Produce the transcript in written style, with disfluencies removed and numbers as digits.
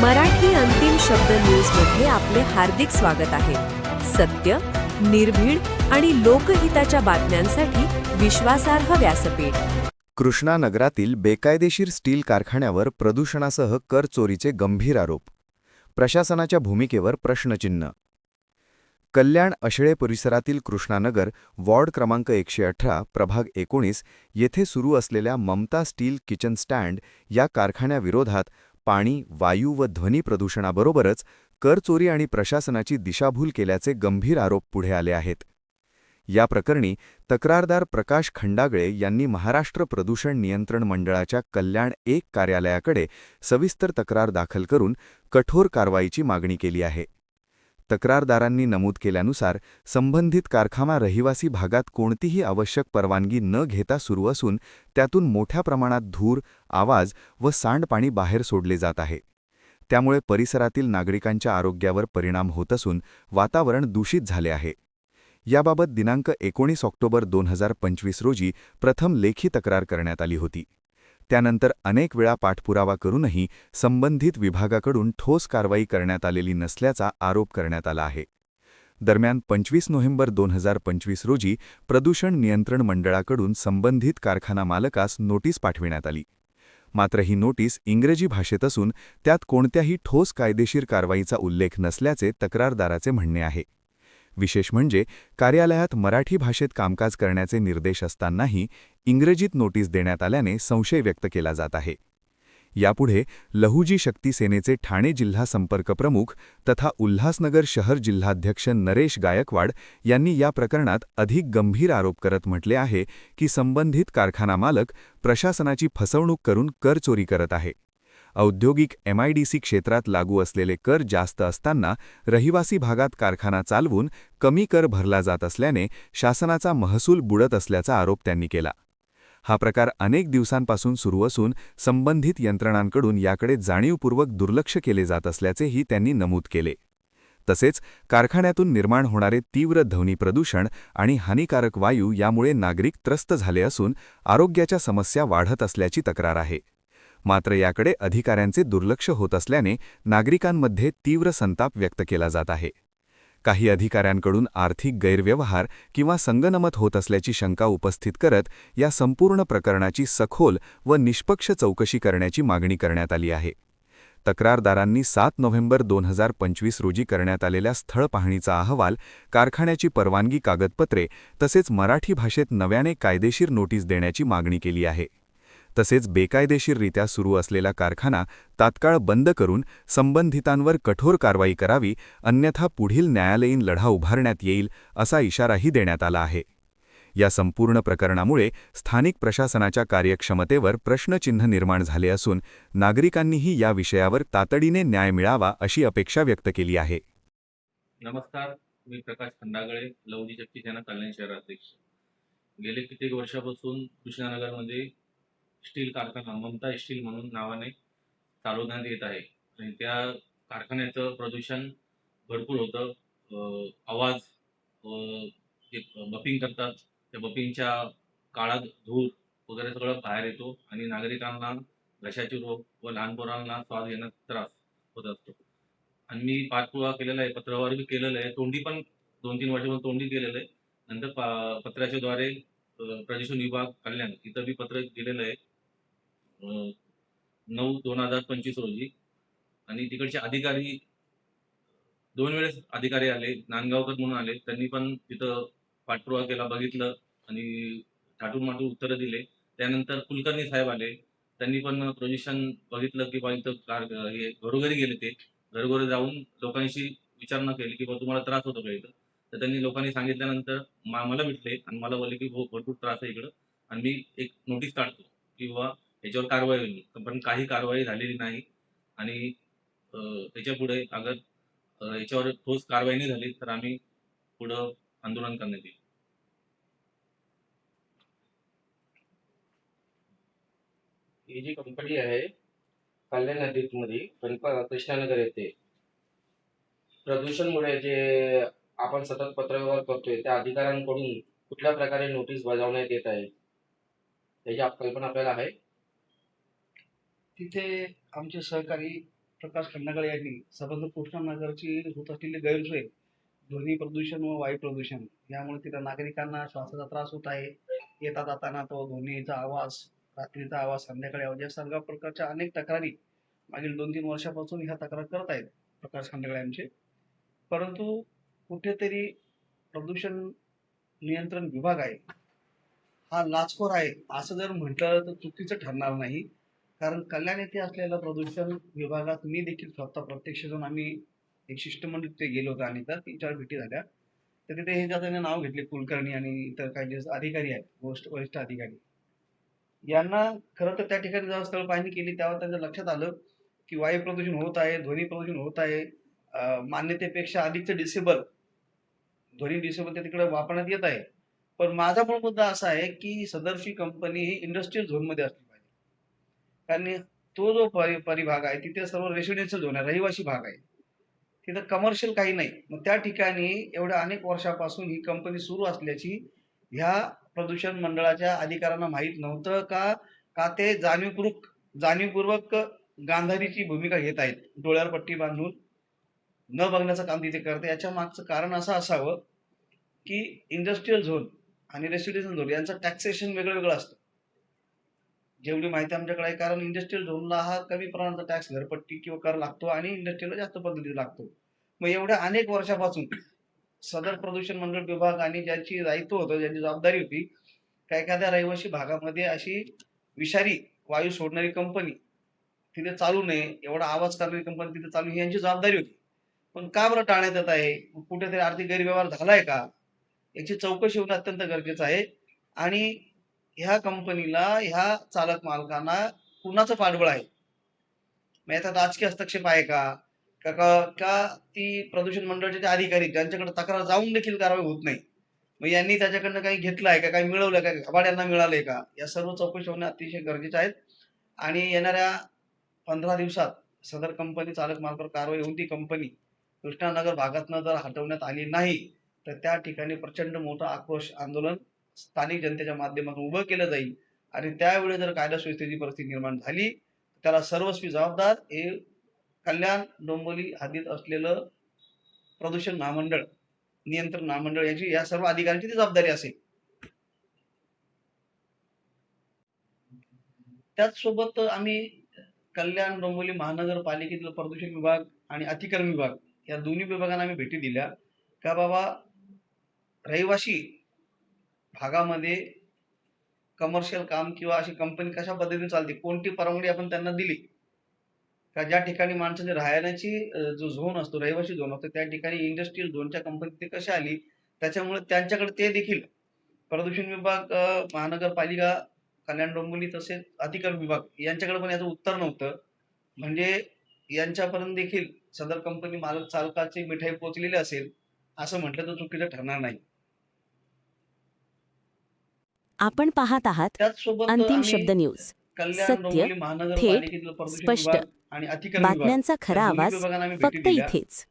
मराठी अंतिम शब्द न्यूज मध्ये आपले हार्दिक स्वागत आहे. सत्य, निर्भीड आणि लोकहिताच्या बातम्यांसाठी विश्वासार्ह व्यासपीठ. कृष्णा नगरातील बेकायदेशीर स्टील कारखान्यावर प्रदूषणासह कर चोरीचे गंभीर आरोप. प्रशासनाच्या भूमिकेवर प्रश्नचिन्ह. कल्याण अशळे परिसरातील कृष्णानगर वॉर्ड क्रमांक 118 प्रभाग 19 येथे सुरू असलेल्या ममता स्टील किचन स्टँड या कारखान्याविरोधात पाणी, वायू व ध्वनी प्रदूषणाबरोबरच कर चोरी आणि प्रशासनाची दिशाभूल केल्याचे गंभीर आरोप पुढे आले आहेत. या प्रकरणी तक्रारदार प्रकाश खंडागळे यांनी महाराष्ट्र प्रदूषण नियंत्रण मंडळाच्या कल्याण 1 कार्यालयाकडे सविस्तर तक्रार दाखल करून कठोर कारवाईची मागणी केली आहे. तक्रारदारांनी नमूद केल्यानुसार संबंधित कारखाना रहिवासी भागात कोणतीही आवश्यक परवानगी न घेता सुरू असून त्यातून मोठ्या प्रमाणात धूर, आवाज व सांडपाणी बाहेर सोडले जात आहे. त्यामुळे परिसरातील नागरिकांच्या आरोग्यावर परिणाम होत असून वातावरण दूषित झाले आहे. याबाबत दिनांक 19 ऑक्टोबर 2025 रोजी प्रथम लेखी तक्रार करण्यात आली होती. त्यानंतर अनेक वेळा पाठपुरावा करूनही संबंधित विभागाकडून ठोस कारवाई करण्यात आलेली नसल्याचा आरोप करण्यात आला आहे. दरम्यान 25 नोव्हेंबर 2025 रोजी प्रदूषण नियंत्रण मंडळाकडून संबंधित कारखाना मालकास नोटीस पाठविण्यात आली. मात्र ही नोटीस इंग्रजी भाषेत असून त्यात कोणत्याही ठोस कायदेशीर कारवाईचा उल्लेख नसल्याचे तक्रारदाराचे म्हणणे आहे. विशेष म्हणजे कार्यालयात मराठी भाषेत कामकाज करण्याचे निर्देश असतानाही इंग्रजीत नोटीस देण्यात आल्याने संशय व्यक्त केला जात आहे. यापुढे लहुजी शक्ती सेनेचे ठाणे जिल्हा संपर्क प्रमुख तथा उल्हासनगर शहर जिल्हाध्यक्ष नरेश गायकवाड यांनी या प्रकरणात अधिक गंभीर आरोप करत म्हटले आहे की संबंधित कारखाना मालक प्रशासनाची फसवणूक करून कर चोरी करत आहे. औद्योगिक MIDC क्षेत्रात लागू असलेले कर जास्त असताना रहिवासी भागात कारखाना चालवून कमी कर भरला जात असल्याने शासनाचा महसूल बुडत असल्याचा आरोप त्यांनी केला. हा प्रकार अनेक दिवसांपासून सुरू असून संबंधित यंत्रणांकडून याकडे जाणीवपूर्वक दुर्लक्ष केले जात असल्याचेही त्यांनी नमूद केले. तसेच कारखान्यातून निर्माण होणारे तीव्र ध्वनी प्रदूषण आणि हानिकारक वायू यामुळे नागरिक त्रस्त झाले असून आरोग्याच्या समस्या वाढत असल्याची तक्रार आहे. मात्र याकडे अधिकाऱ्यांचे दुर्लक्ष होत असल्याने नागरिकांमध्ये तीव्र संताप व्यक्त केला जात आहे. काही अधिकाऱ्यांकडून आर्थिक गैरव्यवहार किंवा संगनमत होत असल्याची शंका उपस्थित करत या संपूर्ण प्रकरणाची सखोल व निष्पक्ष चौकशी करण्याची मागणी करण्यात आली आहे. तक्रारदारांनी 7 नोव्हेंबर 2025 रोजी करण्यात आलेल्या स्थळ पाहणीचा अहवाल, कारखान्याची परवानगी कागदपत्रे तसेच मराठी भाषेत नव्याने कायदेशीर नोटीस देण्याची मागणी केली आहे. तसेच बेकायदेशीररित्या सुरू असलेला कारखाना तात्काळ बंद करून संबंधितांवर कठोर कारवाई करावी, अन्यथा पुढील न्यायालयीन लढा उभारण्यात येईल असा इशाराही देण्यात आला आहे. या संपूर्ण प्रकरणामुळे स्थानिक प्रशासनाच्या कार्यक्षमतेवर प्रश्नचिन्ह निर्माण झाले असून नागरिकांनीही या विषयावर तातडीने न्याय मिळावा अशी अपेक्षा व्यक्त केली आहे. नमस्कार, मी प्रकाश खंडागळे, लहुजी शक्ती सेना कल्याण शहराध्यक्ष. गेले कित्येक वर्षापासून कृष्णानगरमध्ये स्टील कारखाना ममता स्टील म्हणून नावाने चालवण्यात येत आहे आणि त्या कारखान्याचं प्रदूषण भरपूर होतं. आवाज, जे बपिंग करतात त्या बपिंगच्या काळात धूर वगैरे सगळं बाहेर येतो आणि नागरिकांना घशाचे रोग व लहान पोरांना श्वास घेण्यास त्रास होत असतो. आणि मी पाठपुरावा केलेला आहे, पत्रावर बी केलेलं आहे, तोंडी पण 2-3 वर्षापासून तोंडी केलेलं आहे. नंतर पत्राच्या द्वारे प्रदूषण विभाग कल्याण इथं बी पत्र दिलेलं आहे 9/2025 रोजी. आणि तिकडचे अधिकारी 2 वेळेस अधिकारी आले, नांदगावकर म्हणून आले, त्यांनी पण तिथं पाठपुरावा केला, बघितलं आणि थाटून माटून उत्तरं दिले. त्यानंतर कुलकर्णी साहेब आले, त्यांनी पण प्रदूषण बघितलं की बा इथं हे घरोघरी गेले. ते घरोघरी जाऊन लोकांशी विचारणा केली की बा तुम्हाला त्रास होतो का इथं. तर त्यांनी लोकांनी सांगितल्यानंतर मला भेटले आणि मला बोलले की हो भरपूर त्रास आहे इकडं आणि मी एक नोटीस काढतो की बाबा याच्यावर कारवाई होईल. पण काही कारवाई झालेली नाही आणि त्याच्यापुढे अगर याच्यावर ठोस कारवाई नाही झाली तर आम्ही पुढं आंदोलन करण्यात येईल. ही जी कंपनी आहे कल्याण नदीमध्ये कृष्णानगर येथे प्रदूषणमुळे जे आपण सतत पत्रव्यवहार करतोय त्या अधिकाऱ्यांकडून कुठल्या प्रकारे नोटीस बजावण्यात येत आहे याची कल्पना आपल्याला आहे. तिथे आमचे सहकारी प्रकाश खंडागळे यांनी संबंध कृष्णानगरची होत असलेली गैरसोय, ध्वनी प्रदूषण व वायू प्रदूषण यामुळे तिथं नागरिकांना श्वासाचा त्रास होत आहे. येता जाताना तो ध्वनीचा आवाज, रात्रीचा आवाज, संध्याकाळी आवाज या सर्व प्रकारच्या अनेक तक्रारी मागील 2-3 वर्षापासून ह्या तक्रार करत आहेत प्रकाश खंडागळे यांचे. परंतु कुठेतरी प्रदूषण नियंत्रण विभाग आहे हा लाचखोर आहे असं जर म्हटलं तर चुकीचं ठरणार नाही. कारण कल्याण येथे असलेल्या प्रदूषण विभागात मी देखील स्वतः प्रत्यक्ष जाऊन आम्ही एक शिष्टमंडळ तिथे गेलो होतो आणि तर 3-4 भेटी झाल्या. तर तिथे हे ज्याचं नाव घेतले कुलकर्णी आणि इतर काही जे अधिकारी आहेत वरिष्ठ अधिकारी, यांना खरं तर त्या ठिकाणी जेव्हा स्थळ पाहणी केली तेव्हा त्यांच्या लक्षात आलं की वायू प्रदूषण होत आहे, ध्वनी प्रदूषण होत आहे. मान्यतेपेक्षा अधिकचे डिसेबल ध्वनी डिसेबल त्या तिकडे वापरण्यात येत आहे. पण माझा मूळ मुद्दा असा आहे की सदरची कंपनी ही इंडस्ट्रियल झोनमध्ये असली पाहिजे. कारण तो जो परिभाग आहे तिथे सर्व रेसिडेन्शियल झोन आहे, रहिवासी भाग आहे. तिथं कमर्शियल काही नाही. मग त्या ठिकाणी एवढ्या अनेक वर्षापासून ही कंपनी सुरू असल्याची ह्या प्रदूषण मंडळाच्या अधिकाऱ्यांना माहीत नव्हतं का ते जाणीवपूर्वक गांधारीची भूमिका घेत आहेत, डोळ्यावर पट्टी बांधून न बघण्याचं काम तिथे करते. याच्या मागचं कारण असं असावं की इंडस्ट्रियल झोन आणि रेसिडेन्शियल झोन यांचं टॅक्सेशन वेगळं असतं. जेवढी माहिती आमच्याकडे आहे, कारण इंडस्ट्रियल झोनला हा कमी प्रमाणाचा टॅक्स, घरपट्टी किंवा कर लागतो आणि इंडस्ट्रीला जास्त पद्धतीने लागतो. मग एवढ्या अनेक वर्षापासून सदर प्रदूषण मंडळ विभाग आणि ज्यांची दायित्व होतं, ज्यांची जबाबदारी होती, का एखाद्या रहिवासी भागामध्ये अशी विषारी वायू सोडणारी कंपनी तिथे चालू नये, एवढा आवाज करणारी कंपनी तिथे चालू, ही यांची जबाबदारी होती. पण का बरं टाळण्यात येत आहे? कुठेतरी आर्थिक गैरव्यवहार झालाय का? याची चौकशी होणं अत्यंत गरजेचं आहे. आणि ह्या कंपनीला, ह्या चालक मालकांना कुणाचं पाठबळ आहे? मग याचा राजकीय हस्तक्षेप आहे का ती प्रदूषण मंडळाचे जे अधिकारी ज्यांच्याकडे तक्रार जाऊन देखील कारवाई होत नाही, मग यांनी त्याच्याकडनं काही घेतलं आहे का, काही मिळवलं का, घबाड्यांना मिळालंय का? या सर्व चौकशी होणं अतिशय गरजेचे आहेत. आणि येणाऱ्या 15 दिवसात सदर कंपनी चालक मालकावर कारवाई होऊन ती कंपनी कृष्णानगर भागातनं जर हटवण्यात आली नाही तर त्या ठिकाणी प्रचंड मोठं आक्रोश आंदोलन स्थानिक जनतेच्या माध्यमातून उभं केलं जाईल. आणि त्यावेळी जर कायदा सुव्यवस्थेची परिस्थिती निर्माण झाली त्याला सर्वस्वी जबाबदार हे कल्याण डोंबिवली हद्दीत असलेलं प्रदूषण महामंडळ, नियंत्रण महामंडळ याची, या सर्व अधिकाऱ्यांची ती जबाबदारी असेल. त्याचसोबत आम्ही कल्याण डोंबिवली महानगरपालिकेतील प्रदूषण विभाग आणि अतिक्रमण विभाग या दोन्ही विभागांना आम्ही भेटी दिल्या का बाबा रहिवासी भागामध्ये कमर्शियल काम किंवा अशी कंपनी कशा पद्धतीने चालते, कोणती परवानगी आपण त्यांना दिली का? ज्या ठिकाणी माणसाची राहण्याची जो झोन असतो, रहिवासी झोन असतो, त्या ठिकाणी इंडस्ट्रियल झोनच्या कंपनी ते कशी आली? त्याच्यामुळे त्यांच्याकडे ते देखील प्रदूषण विभाग, महानगरपालिका, कल्याण डोंबिवली तसेच अतिक्रमण विभाग यांच्याकडे पण याचं उत्तर नव्हतं. म्हणजे यांच्यापर्यंत देखील सदर कंपनी मालक चालकाची मिठाई पोहोचलेली असेल असं म्हटलं तर चुकीचं ठरणार नाही. आपण पाहत आहात त्याचसोबत अंतिम आम्ही शब्द न्यूज. कल्याण सत्य, डोंबिवली महानगरपालिकेतील प्रदूषण स्पष्ट, विभाग आणि अतिक्रमण विभाग बातम्यांचा खरा या दोन्ही आवाज विभागांना आम्ही भेटी फक्त दिल्या. इथेच.